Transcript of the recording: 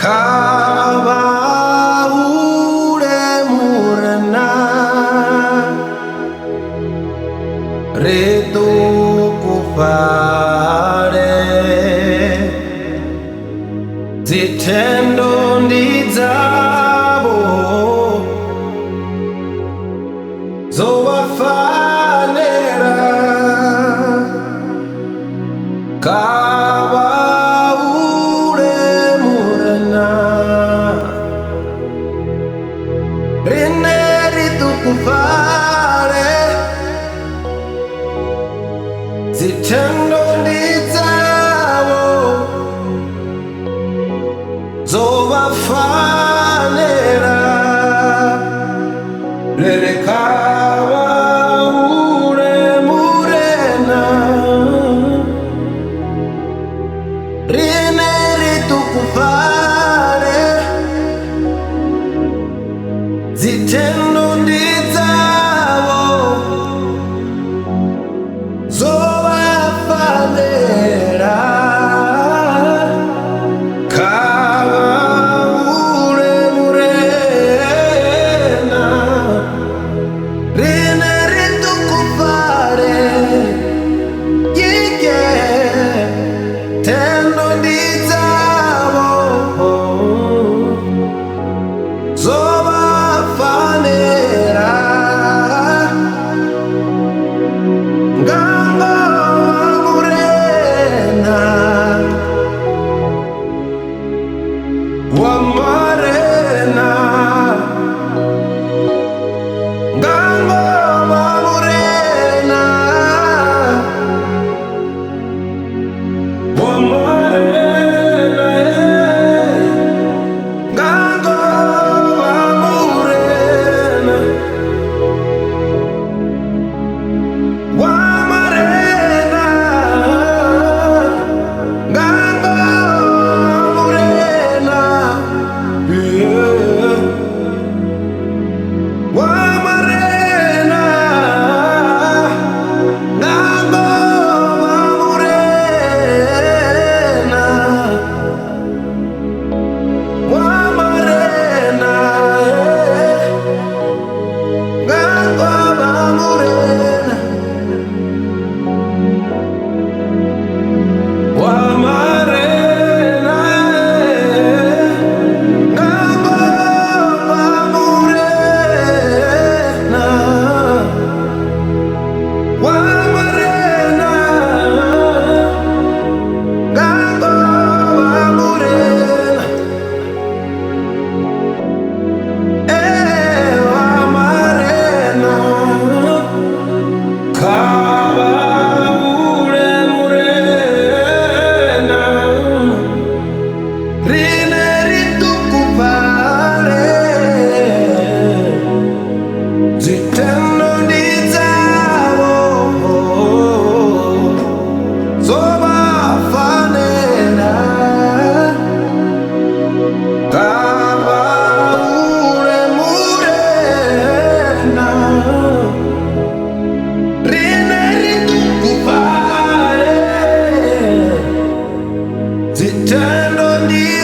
Kava ure murana reto kufare zitendo ndidzavo zovafanera kava ure murana rine ritukufare zitendo ndidzavo zovafanera rere kava ure murena rine ritukufare zitendo ndidzavo zovafanera kava ure murena rine ritukufare yike tendo ndidzavo zovafanera ngamba murena wamarena ngamba murena wamarena ngamba murena wamarena ngamba murena yeah. Wamarena ngamba murena wamarena ngamba murena wamarena ngamba murena wamarena ngamba murena wamarena kava ure murena rine ritukufare zitendo ndidzavo zovafanera kava ure murena rine ritukufare zitendo ndidzavo